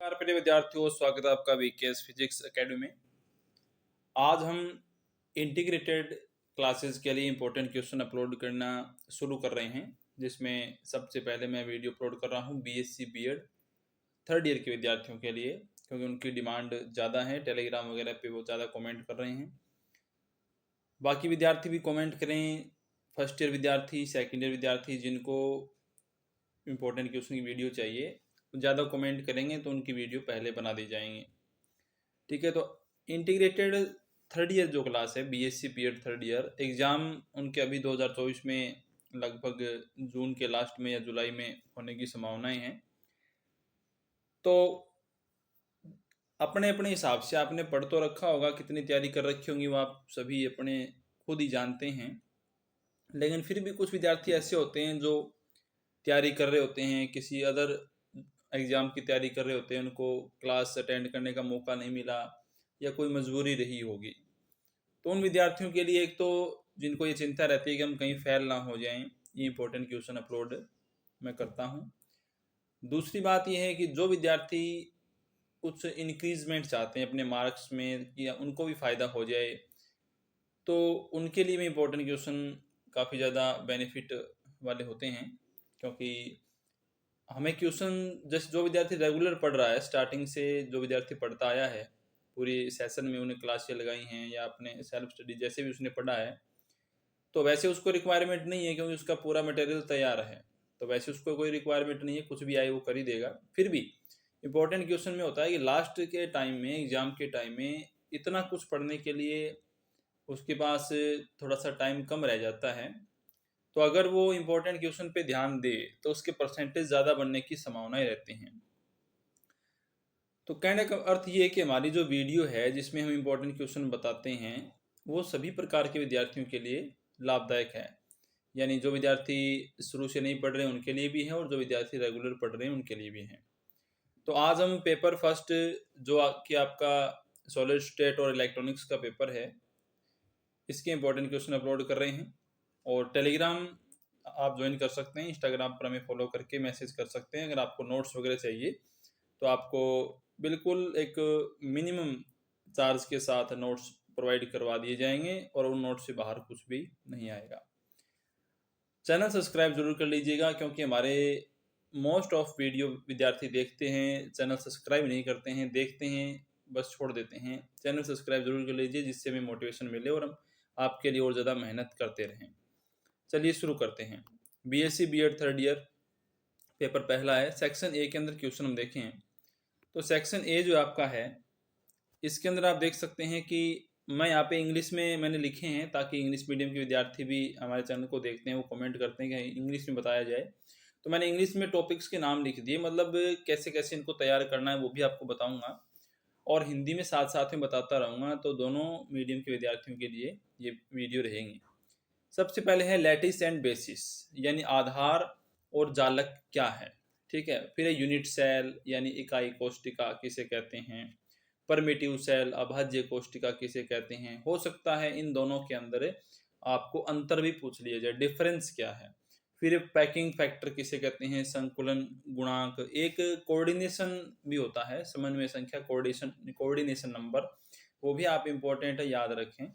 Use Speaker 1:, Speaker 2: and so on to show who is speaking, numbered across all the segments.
Speaker 1: नमस्कार प्रिय विद्यार्थियों, स्वागत है आपका वीकेएस फिजिक्स एकेडमी में। आज हम इंटीग्रेटेड क्लासेस के लिए इंपॉर्टेंट क्वेश्चन अपलोड करना शुरू कर रहे हैं, जिसमें सबसे पहले मैं वीडियो अपलोड कर रहा हूं बीएससी बीएड थर्ड ईयर के विद्यार्थियों के लिए, क्योंकि उनकी डिमांड ज़्यादा है। टेलीग्राम वगैरह पे वो ज़्यादा कमेंट कर रहे हैं। बाकी विद्यार्थी भी कमेंट करें, फर्स्ट ईयर विद्यार्थी, सेकेंड ईयर विद्यार्थी जिनको इम्पोर्टेंट क्वेश्चन की वीडियो चाहिए, ज़्यादा कमेंट करेंगे तो उनकी वीडियो पहले बना दी जाएंगी। ठीक है, तो इंटीग्रेटेड थर्ड ईयर जो क्लास है BSc BEd third year, exam उनके अभी 2024 में लगभग जून के लास्ट में या जुलाई में होने की संभावनाएं हैं। तो अपने अपने हिसाब से आपने पढ़ तो रखा होगा, कितनी तैयारी कर रखी होंगी वो आप सभी अपने खुद ही जानते हैं। लेकिन फिर भी कुछ विद्यार्थी ऐसे होते हैं जो तैयारी कर रहे होते हैं, किसी अदर एग्ज़ाम की तैयारी कर रहे होते हैं, उनको क्लास अटेंड करने का मौका नहीं मिला या कोई मजबूरी रही होगी। तो उन विद्यार्थियों के लिए, एक तो जिनको ये चिंता रहती है कि हम कहीं फेल ना हो जाएं, ये इंपॉर्टेंट क्वेश्चन अपलोड मैं करता हूँ। दूसरी बात ये है कि जो विद्यार्थी कुछ इंक्रीजमेंट चाहते हैं अपने मार्क्स में या उनको भी फ़ायदा हो जाए, तो उनके लिए भी इंपॉर्टेंट क्वेश्चन काफ़ी ज़्यादा बेनिफिट वाले होते हैं। क्योंकि हमें क्वेश्चन, जैसे जो विद्यार्थी रेगुलर पढ़ रहा है, स्टार्टिंग से जो विद्यार्थी पढ़ता आया है, पूरी सेशन में उन्हें क्लासें लगाई हैं या अपने सेल्फ स्टडी जैसे भी उसने पढ़ा है, तो वैसे उसको रिक्वायरमेंट नहीं है क्योंकि उसका पूरा मटेरियल तैयार है। तो वैसे उसको कोई रिक्वायरमेंट नहीं है, कुछ भी आए वो कर ही देगा। फिर भी इंपॉर्टेंट क्वेश्चन में होता है कि लास्ट के टाइम में, एग्जाम के टाइम में इतना कुछ पढ़ने के लिए उसके पास थोड़ा सा टाइम कम रह जाता है। तो अगर वो इम्पोर्टेंट क्वेश्चन पे ध्यान दे तो उसके परसेंटेज ज़्यादा बनने की संभावनाएं रहती हैं। तो कहने का अर्थ ये है कि हमारी जो वीडियो है जिसमें हम इम्पोर्टेंट क्वेश्चन बताते हैं, वो सभी प्रकार के विद्यार्थियों के लिए लाभदायक है। यानी जो विद्यार्थी शुरू से नहीं पढ़ रहे हैं उनके लिए भी है, और जो विद्यार्थी रेगुलर पढ़ रहे हैं उनके लिए भी है। तो आज हम पेपर फर्स्ट, जो कि आपका सॉलिड स्टेट और इलेक्ट्रॉनिक्स का पेपर है, इसके इम्पोर्टेंट क्वेश्चन अपलोड कर रहे हैं। और टेलीग्राम आप ज्वाइन कर सकते हैं, इंस्टाग्राम पर हमें फॉलो करके मैसेज कर सकते हैं। अगर आपको नोट्स वगैरह चाहिए तो आपको बिल्कुल एक मिनिमम चार्ज के साथ नोट्स प्रोवाइड करवा दिए जाएंगे और उन नोट्स से बाहर कुछ भी नहीं आएगा। चैनल सब्सक्राइब जरूर कर लीजिएगा, क्योंकि हमारे मोस्ट ऑफ वीडियो विद्यार्थी देखते हैं, चैनल सब्सक्राइब नहीं करते हैं, देखते हैं बस छोड़ देते हैं। चैनल सब्सक्राइब जरूर कर लीजिए, जिससे हमें मोटिवेशन मिले और हम आपके लिए और ज़्यादा मेहनत करते रहें। चलिए शुरू करते हैं। BSc BEd third year paper पहला है। सेक्शन ए के अंदर क्वेश्चन हम देखें तो सेक्शन ए जो आपका है, इसके अंदर आप देख सकते हैं कि मैं यहाँ पे इंग्लिश में मैंने लिखे हैं, ताकि इंग्लिश मीडियम के विद्यार्थी भी हमारे चैनल को देखते हैं, वो कमेंट करते हैं कि इंग्लिश में बताया जाए। तो मैंने इंग्लिश में टॉपिक्स के नाम लिख दिए, मतलब कैसे कैसे इनको तैयार करना है वो भी आपको बताऊंगा, और हिंदी में साथ साथ में बताता रहूँगा। तो दोनों मीडियम के विद्यार्थियों के लिए ये वीडियो रहेंगी। सबसे पहले है लैटिस एंड बेसिस, यानी आधार और जालक क्या है। ठीक है, फिर है यूनिट सेल, यानी इकाई कोष्टिका किसे कहते हैं। परमिटिव सेल, अभाज्य कोष्टिका किसे कहते हैं। हो सकता है इन दोनों के अंदर आपको अंतर भी पूछ लिया जाए, डिफरेंस क्या है। फिर पैकिंग फैक्टर किसे कहते हैं, संकुलन गुणांक, एक कोऑर्डिनेशन भी होता है, समन्वय संख्या, कोऑर्डिनेशन नंबर, वो भी आप इम्पोर्टेंट है, याद रखें।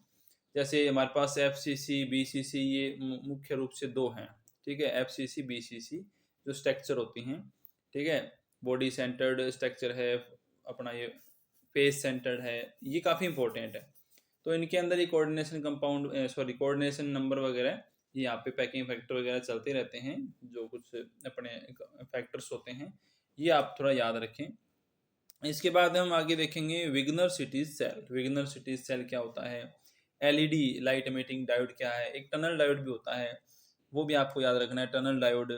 Speaker 1: जैसे हमारे पास F C C B C सी, ये मुख्य रूप से दो हैं। ठीक है, F C C B C सी जो स्ट्रक्चर होती हैं। ठीक है, बॉडी सेंटर्ड स्ट्रक्चर है अपना, ये फेस सेंटर्ड है, ये काफ़ी इंपॉर्टेंट है। तो इनके अंदर ये coordination compound, sorry coordination number वगैरह, ये यहाँ पे पैकिंग फैक्टर वगैरह चलते रहते हैं, जो कुछ अपने फैक्टर्स होते हैं, ये आप थोड़ा याद रखें। इसके बाद हम आगे देखेंगे विग्नर सिटीज सेल। विग्नर सिटीज सेल क्या होता है, एलईडी लाइट एमिटिंग डायोड क्या है, एक टनल डायोड भी होता है, वो भी आपको याद रखना है, टनल डायोड।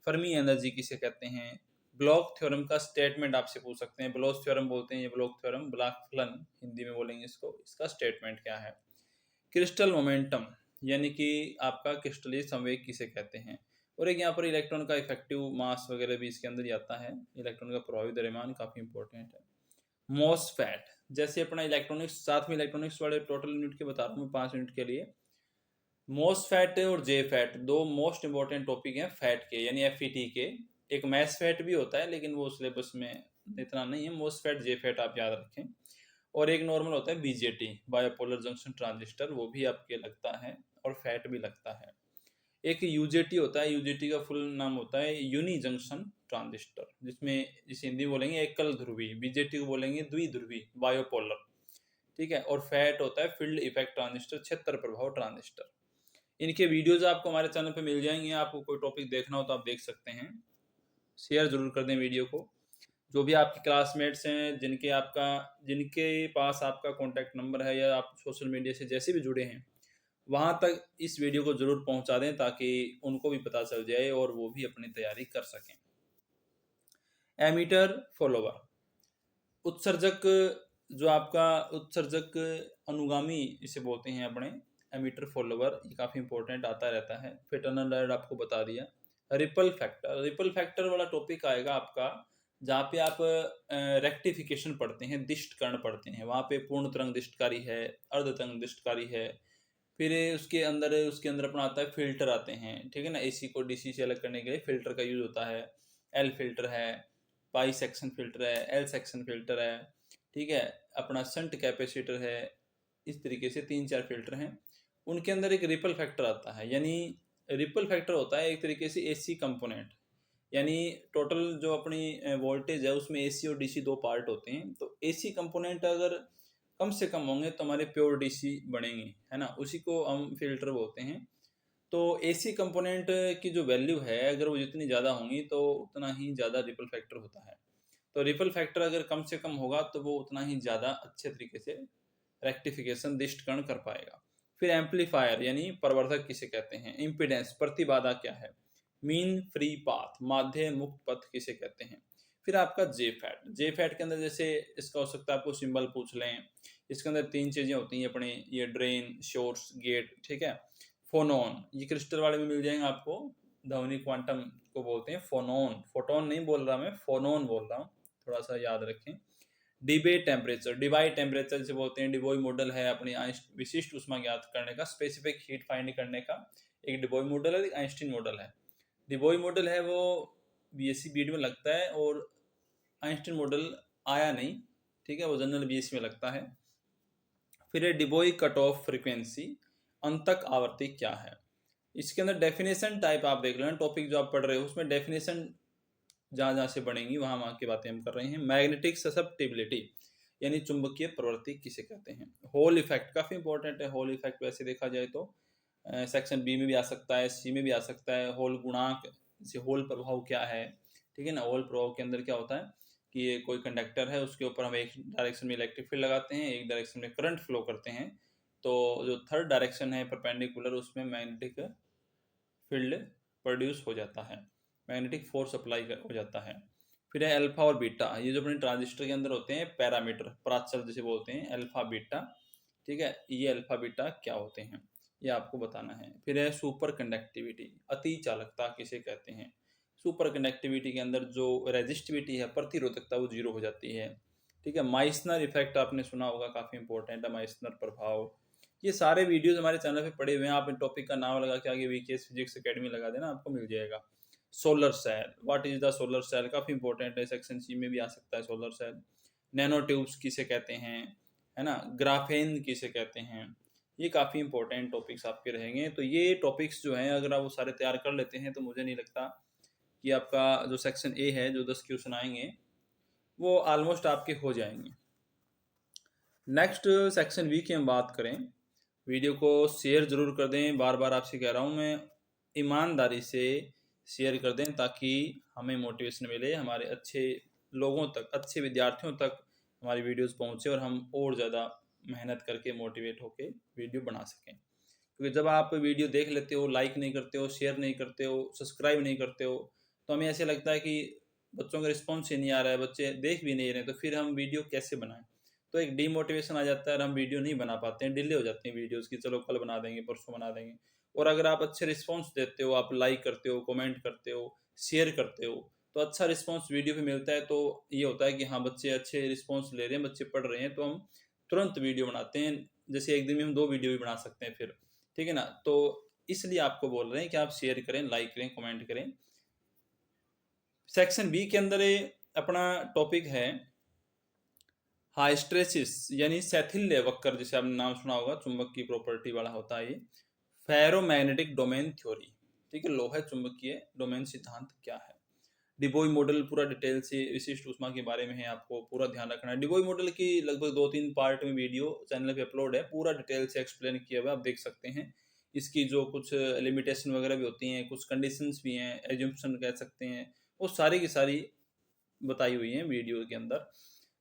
Speaker 1: फर्मी एनर्जी किसे कहते हैं। ब्लॉक थ्योरम का स्टेटमेंट आपसे पूछ सकते हैं, ब्लॉक थ्योरम बोलते हैं, ये ब्लॉक थ्योरम, ब्लॉक हिंदी में बोलेंगे इसको, इसका स्टेटमेंट क्या है। क्रिस्टल मोमेंटम, यानी कि आपका क्रिस्टलीय संवेग किसे कहते हैं। और एक यहाँ पर इलेक्ट्रॉन का इफेक्टिव मास वगैरह भी इसके अंदर ही आता है, इलेक्ट्रॉन का प्रभावी द्रव्यमान काफी इंपॉर्टेंट है। मॉसफेट, जैसे अपना इलेक्ट्रॉनिक्स, साथ में इलेक्ट्रॉनिक्स वाले टोटल यूनिट के बता रहा हूँ मैं 5 मिनट के लिए। मॉसफेट और जे फैट दो मोस्ट इंपॉर्टेंट टॉपिक हैं फैट के, यानी एफ के। एक मैस फैट भी होता है लेकिन वो सिलेबस में इतना नहीं है, मोसफेट जेफेट आप याद रखें। और एक नॉर्मल होता है बीजेटी, बायोपोलर जंक्शन ट्रांजिस्टर, वो भी आपके लगता है और फैट भी लगता है। एक यूजेटी होता है, यूजेटी का फुल नाम होता है यूनी जंक्शन ट्रांजिस्टर, जिसमें जिसे हिंदी बोलेंगे एकल ध्रुवी, बीजेटी को बोलेंगे द्विध्रुवी बायोपोलर, ठीक है। और फैट होता है फील्ड इफेक्ट ट्रांजिस्टर, क्षेत्र प्रभाव ट्रांजिस्टर। इनके वीडियोज आपको हमारे चैनल पे मिल जाएंगे, आपको कोई टॉपिक देखना हो तो आप देख सकते हैं। शेयर जरूर कर दें वीडियो को। जो भी आपके क्लासमेट्स हैं, जिनके पास आपका कॉन्टैक्ट नंबर है या आप सोशल मीडिया से जैसे भी जुड़े हैं, वहाँ तक इस वीडियो को जरूर पहुँचा दें ताकि उनको भी पता चल जाए और वो भी अपनी तैयारी कर सकें। एमीटर फॉलोवर, उत्सर्जक, जो आपका उत्सर्जक अनुगामी इसे बोलते हैं अपने, एमीटर फॉलोवर, ये काफ़ी इंपॉर्टेंट आता रहता है। फिर टनल डायोड आपको बता दिया। रिपल फैक्टर, रिपल फैक्टर वाला टॉपिक आएगा आपका जहाँ पे आप रेक्टिफिकेशन पढ़ते हैं, दिष्ट कर्ण पढ़ते हैं। वहाँ पे पूर्ण तरंग दिष्टकारी है, अर्ध तरंग दिष्टकारी है। फिर उसके अंदर अपना आता है फिल्टर आते हैं, ठीक है ना। एसी को डीसी से अलग करने के लिए फिल्टर का यूज होता है। एल फिल्टर है, पाई सेक्शन फिल्टर है, एल सेक्शन फिल्टर है, ठीक है। अपना शंट कैपेसिटर है। इस तरीके से 3-4 फिल्टर हैं। उनके अंदर एक रिपल फैक्टर आता है, यानी रिपल फैक्टर होता है एक तरीके से एसी कंपोनेंट, यानी टोटल जो अपनी वोल्टेज है उसमें एसी और डीसी दो पार्ट होते हैं। तो एसी कंपोनेंट अगर कम से कम होंगे तो हमारे प्योर डीसी बनेंगे, है ना, उसी को हम फिल्टर बोलते हैं। तो एसी कंपोनेंट की जो वैल्यू है अगर वो जितनी ज़्यादा होंगी तो उतना ही ज़्यादा रिपल फैक्टर होता है। तो रिपल फैक्टर अगर कम से कम होगा तो वो उतना ही ज़्यादा अच्छे तरीके से रेक्टिफिकेशन दिष्टकर्ण कर पाएगा। फिर एम्पलीफायर यानी प्रवर्धक किसे कहते हैं। इम्पीडेंस प्रतिबाधा क्या है। मीन फ्री पाथ माध्य मुक्त पथ किसे कहते हैं। फिर आपका जे फैट, जे फैट के अंदर जैसे इसका हो सकता है आपको सिंबल पूछ लें। इसके अंदर 3 चीज़ें होती हैं अपने, ये ड्रेन, सोर्स, गेट, ठीक है। फोनोन, ये क्रिस्टल वाले में मिल जाएंगे आपको, ध्वनि क्वांटम को बोलते हैं फोनोन, फोटोन नहीं बोल रहा मैं, फोनोन बोल रहा हूँ, थोड़ा सा याद रखें। डिबे टेम्परेचर, डिबाई टेम्परेचर से बोलते हैं। डिबोई मॉडल है अपनी विशिष्ट ऊष्मा ज्ञात करने का, स्पेसिफिक हीट फाइंड करने का। एक डिबोई मॉडल है, एक आइंस्टीन मॉडल है। डिबोई मॉडल है वो बीएससी बीड में लगता है, और आइंस्टीन मॉडल आया नहीं, ठीक है, वो जनरल बीएससी में लगता है। फिर डिबोई कट ऑफ फ्रीक्वेंसी, अंतक आवर्ती क्या है। इसके अंदर डेफिनेशन टाइप आप देख लेना, टॉपिक जो आप पढ़ रहे हो उसमें डेफिनेशन जहाँ जहाँ से बनेंगी वहाँ वहाँ की बातें हम कर रहे हैं। मैग्नेटिक ससेप्टिबिलिटी यानी चुंबकीय प्रवृत्ति किसे कहते हैं। होल इफेक्ट काफ़ी इंपॉर्टेंट है। होल इफेक्ट वैसे देखा जाए तो सेक्शन बी में भी आ सकता है, सी में भी आ सकता है। होल गुणांक, जैसे होल प्रभाव क्या है, ठीक है ना। होल प्रभाव के अंदर क्या होता है कि ये कोई कंडक्टर है, उसके ऊपर हम एक डायरेक्शन में इलेक्ट्रिक फील्ड लगाते हैं, एक डायरेक्शन में करंट फ्लो करते हैं। तो जो थर्ड डायरेक्शन है परपेंडिकुलर, उसमें मैग्नेटिक फील्ड प्रोड्यूस हो जाता है, मैग्नेटिक फोर्स अप्लाई हो जाता है। फिर है अल्फा और बीटा, ये जो अपने ट्रांजिस्टर के अंदर होते हैं पैरामीटर, प्राचल जिसे बोलते हैं, अल्फा बीटा, ठीक है। ये अल्फा बीटा क्या होते हैं ये आपको बताना है। फिर है सुपर कंडक्टिविटी, अति चालकता किसे कहते हैं। सुपर कंडक्टिविटी के अंदर जो रेजिस्टिविटी है, प्रतिरोधकता, वो जीरो हो जाती है, ठीक है। माइसनर इफेक्ट आपने सुना होगा, काफ़ी इंपॉर्टेंट है माइसनर प्रभाव। ये सारे वीडियोस हमारे चैनल पे पड़े हुए हैं, आप इन टॉपिक का नाम लगा के आगे वीकेएस फिजिक्स एकेडमी लगा देना, आपको मिल जाएगा। Solar cell, what is the solar cell, काफ़ी इंपॉर्टेंट है, सेक्शन सी में भी आ सकता है सोलर सेल। नैनो ट्यूब्स किसे कहते हैं, है ना। ग्राफेन किसे कहते हैं। ये काफ़ी इंपॉर्टेंट टॉपिक्स आपके रहेंगे। तो ये टॉपिक्स जो हैं अगर आप वो सारे तैयार कर लेते हैं तो मुझे नहीं लगता कि आपका जो सेक्शन ए है, जो 10 क्वेश्चन आएंगे, वो ऑलमोस्ट आपके हो जाएंगे। नेक्स्ट सेक्शन बी की हम बात करें, वीडियो को शेयर ज़रूर कर दें, बार बार आपसे कह रहा हूँ मैं, ईमानदारी से शेयर कर दें ताकि हमें मोटिवेशन मिले, हमारे अच्छे लोगों तक, अच्छे विद्यार्थियों तक हमारी वीडियोस पहुँचे और हम और ज़्यादा मेहनत करके मोटिवेट होके वीडियो बना सकें। क्योंकि जब आप वीडियो देख लेते हो, लाइक नहीं करते हो, शेयर नहीं करते हो, सब्सक्राइब नहीं करते हो, तो हमें ऐसे लगता है कि बच्चों का रिस्पॉन्स ही नहीं आ रहा है, बच्चे देख भी नहीं रहे, तो फिर हम वीडियो कैसे बनाएं। तो एक डीमोटिवेशन आ जाता है और हम वीडियो नहीं बना पाते हैं, डिले हो जाते हैं वीडियोस की, चलो कल बना देंगे, परसों बना देंगे। और अगर आप अच्छे रिस्पॉन्स देते हो, आप लाइक करते हो, कमेंट करते हो, शेयर करते हो, तो अच्छा रिस्पॉन्स वीडियो पे मिलता है। तो ये होता है कि हाँ, बच्चे अच्छे रिस्पॉन्स ले रहे हैं, बच्चे पढ़ रहे हैं, तो हम तुरंत वीडियो बनाते हैं। जैसे एक दिन में हम 2 वीडियो भी बना सकते हैं फिर, ठीक है ना। तो इसलिए आपको बोल रहे हैं कि आप शेयर करें, लाइक करें, कमेंट करें। सेक्शन बी के अंदर अपना टॉपिक है हाइस्ट्रेसिस यानी सेथिल्य वक्र, जिसे आपने नाम सुना होगा, चुंबक की प्रॉपर्टी वाला होता है ये। फेरोमैग्नेटिक डोमेन थ्योरी, ठीक है, लोह चुंबकीय डोमेन सिद्धांत क्या है। डिबोई मॉडल पूरा डिटेल से विशिष्ट ऊष्मा के बारे में है, आपको पूरा ध्यान रखना है। डिबोई मॉडल की लगभग 2-3 पार्ट में वीडियो चैनल पे अपलोड है, पूरा डिटेल से एक्सप्लेन किया हुआ, आप देख सकते हैं। इसकी जो कुछ लिमिटेशन वगैरह भी होती हैं, कुछ कंडीशंस भी हैं, एज्यूम्पशन कह सकते हैं, वो सारी की सारी बताई हुई हैं वीडियो के अंदर।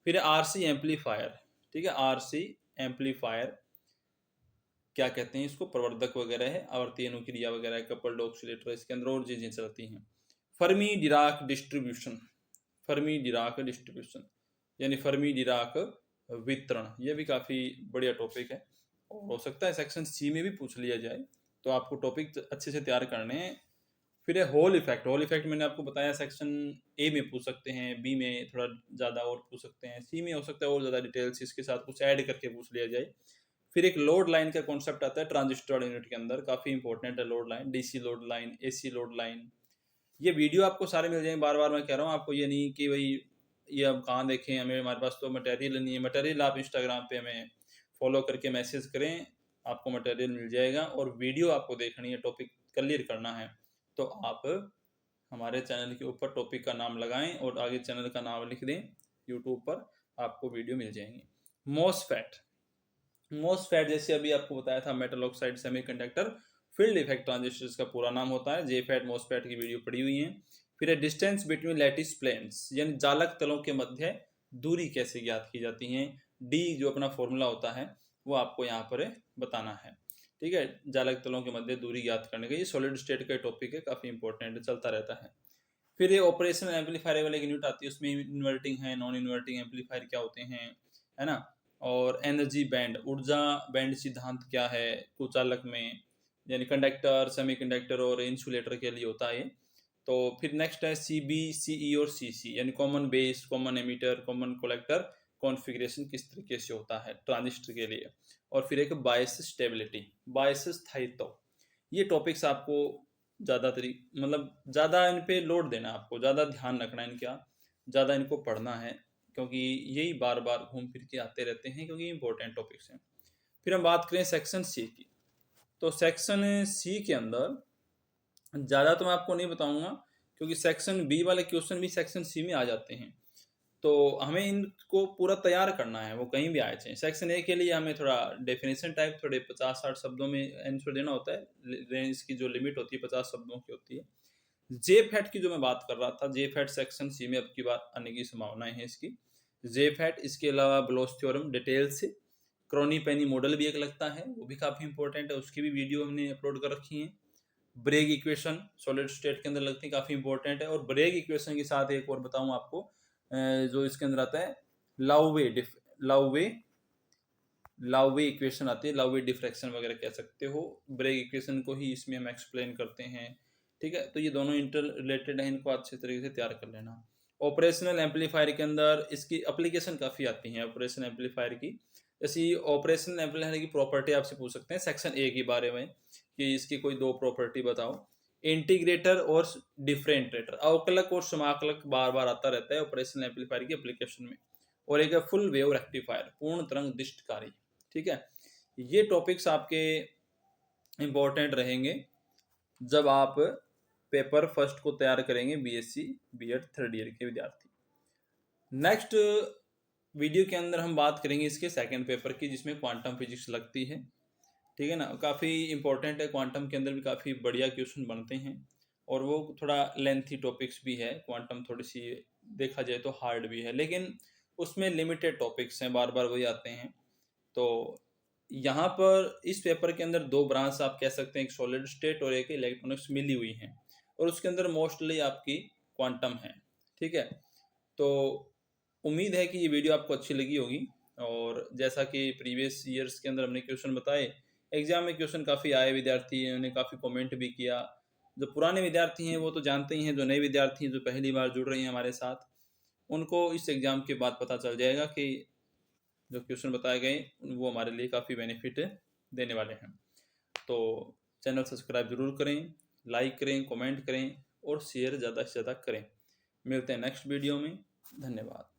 Speaker 1: फिर आरसी एम्पलीफायर, ठीक है, आरसी एम्पलीफायर क्या कहते हैं इसको, प्रवर्धक वगैरह है, आवर्ती अनुक्रिया वगैरह, कपल्ड ऑक्सीलेटर, इसके अंदर और चीजें चलती हैं। Fermi Dirac distribution, Fermi Dirac distribution यानी फर्मी डिराक वितरण, ये भी काफी बढ़िया टॉपिक है और हो सकता है सेक्शन सी में भी पूछ लिया जाए, तो आपको टॉपिक अच्छे से तैयार करने हैं। फिर है होल इफेक्ट, होल इफेक्ट मैंने आपको बताया सेक्शन ए में पूछ सकते हैं, बी में थोड़ा ज़्यादा और पूछ सकते हैं, सी में हो सकता है और ज़्यादा डिटेल्स इसके साथ कुछ ऐड करके पूछ लिया जाए। फिर एक लोड लाइन का कॉन्सेप्ट आता है ट्रांजिस्टर यूनिट के अंदर, काफ़ी इंपॉर्टेंट है load line, DC load line, AC load line. ये वीडियो आपको सारे मिल जाएंगे, बार बार मैं कह रहा हूँ आपको, ये नहीं कि भाई ये अब कहाँ देखें, हमारे पास तो मटेरियल नहीं है। मटेरियल आप इंस्टाग्राम पे हमें फॉलो करके मैसेज करें, आपको मटेरियल मिल जाएगा। और वीडियो आपको देखनी है, टॉपिक क्लियर करना है, तो आप हमारे चैनल के ऊपर टॉपिक का नाम लगाएं और आगे चैनल का नाम लिख दें, यूट्यूब पर आपको वीडियो मिल जाएंगी। मॉसफेट, मॉसफेट जैसे अभी आपको बताया था, metal oxide semiconductor field effect transistors का पूरा नाम होता है। जेफेट मॉसफेट की वीडियो पड़ी हुई है। फिर है डिस्टेंस बिटवीन लैटिस प्लेन्स यानी जालक तलों के मध्य दूरी कैसे ज्ञात की जाती है। डी जो अपना फॉर्मूला होता है वो आपको यहाँ पर बताना है, ठीक है। जालक तलों के मध्य दूरी ज्ञात करने का ये सॉलिड स्टेट का टॉपिक है, काफी इंपॉर्टेंट चलता रहता है। फिर ये ऑपरेशन एम्पलीफायर वाले की यूनिट आती है, उसमें इन्वर्टिंग है, नॉन इन्वर्टिंग एम्पलीफायर क्या होते हैं, है ना। और एनर्जी बैंड, ऊर्जा बैंड सिद्धांत क्या है कुचालक में, यानी कंडक्टर, सेमीकंडक्टर और इंसुलेटर के लिए होता है। तो फिर नेक्स्ट है सी बी, सी ई और सी सी यानी common base, common ammeter, common collector configuration किस तरीके से होता है ट्रांजिस्टर के लिए। और फिर एक बायस स्टेबिलिटी, बायस स्थायित्व। ये टॉपिक्स आपको ज़्यादा मतलब ज़्यादा इन पे लोड देना है, आपको ज़्यादा ध्यान रखना है इनका, ज़्यादा इनको पढ़ना है, क्योंकि यही बार बार घूम फिर के आते रहते हैं, क्योंकि इंपॉर्टेंट टॉपिक्स हैं। फिर हम बात करें सेक्शन सी की, तो सेक्शन सी के अंदर ज़्यादा तो मैं आपको नहीं बताऊंगा, क्योंकि सेक्शन बी वाले क्वेश्चन भी सेक्शन सी में आ जाते हैं, तो हमें इनको पूरा तैयार करना है, वो कहीं भी आए चाहिए। सेक्शन ए के लिए हमें थोड़ा डेफिनेशन टाइप थोड़े 50-60 शब्दों में आंसर देना होता है, रेंज की जो लिमिट होती है 50 शब्दों की होती है। जे फैट की जो मैं बात कर रहा था, जे फैट सेक्शन सी में अब की बात आने की संभावनाएं हैं इसकी। जे फैट, इसके अलावा ब्लोच थ्योरम डिटेल से, क्रोनी पेनी मॉडल भी एक लगता है, वो भी काफ़ी इंपॉर्टेंट है, उसकी भी वीडियो हमने अपलोड कर रखी है। ब्रेग इक्वेशन सॉलिड स्टेट के अंदर लगती है, काफ़ी इंपॉर्टेंट है। और ब्रेग इक्वेशन के साथ एक और बताऊं आपको, जो इसके अंदर आता है लाउवे लाउवे इक्वेशन आती है, लाउवे डिफ्रैक्शन वगैरह कह सकते हो, ब्रेग इक्वेशन को ही इसमें हम एक्सप्लेन करते हैं, ठीक है। तो ये दोनों इंटर रिलेटेड है, इनको अच्छे तरीके से तैयार कर लेना। ऑपरेशनल एम्पलीफायर के अंदर इसकी एप्लीकेशन काफ़ी आती हैं ऑपरेशन एम्पलीफायर की। जैसे ऑपरेशनल एम्पलीफायर की प्रॉपर्टी आपसे पूछ सकते हैं सेक्शन ए के बारे में, कि इसकी कोई 2 प्रॉपर्टी बताओ। इंटीग्रेटर और डिफरेंटरेटर, अवकलक और समाकलक बार बार आता रहता है ऑपरेशनल एम्पलीफायर की एप्लीकेशन में। और एक है फुल वेव रेक्टिफायर, पूर्ण तरंग दिष्टकारी, ठीक है। ये टॉपिक्स आपके इंपॉर्टेंट रहेंगे जब आप पेपर फर्स्ट को तैयार करेंगे, बीएससी बीएड 3rd ईयर के विद्यार्थी। नेक्स्ट वीडियो के अंदर हम बात करेंगे इसके सेकंड पेपर की, जिसमें क्वांटम फिजिक्स लगती है, ठीक है ना। काफ़ी इंपॉर्टेंट है, क्वांटम के अंदर भी काफ़ी बढ़िया क्वेश्चन बनते हैं, और वो थोड़ा लेंथी टॉपिक्स भी है। क्वांटम थोड़ी सी देखा जाए तो हार्ड भी है, लेकिन उसमें लिमिटेड टॉपिक्स हैं, बार बार वही आते हैं। तो यहाँ पर इस पेपर के अंदर 2 ब्रांच आप कह सकते हैं, एक सॉलिड स्टेट और एक इलेक्ट्रॉनिक्स मिली हुई हैं, और उसके अंदर मोस्टली आपकी क्वांटम है, ठीक है। तो उम्मीद है कि ये वीडियो आपको अच्छी लगी होगी, और जैसा कि प्रीवियस ईयर्स के अंदर हमने क्वेश्चन बताए, एग्जाम में क्वेश्चन काफ़ी आए, विद्यार्थी ने काफ़ी कमेंट भी किया। जो पुराने विद्यार्थी हैं वो तो जानते ही हैं, जो नए विद्यार्थी हैं जो पहली बार जुड़ रहे हैं हमारे साथ, उनको इस एग्ज़ाम के बाद पता चल जाएगा कि जो क्वेश्चन बताए गए वो हमारे लिए काफ़ी बेनिफिट देने वाले हैं। तो चैनल सब्सक्राइब जरूर करें, लाइक करें, कमेंट करें और शेयर ज़्यादा से ज़्यादा करें। मिलते हैं नेक्स्ट वीडियो में। धन्यवाद।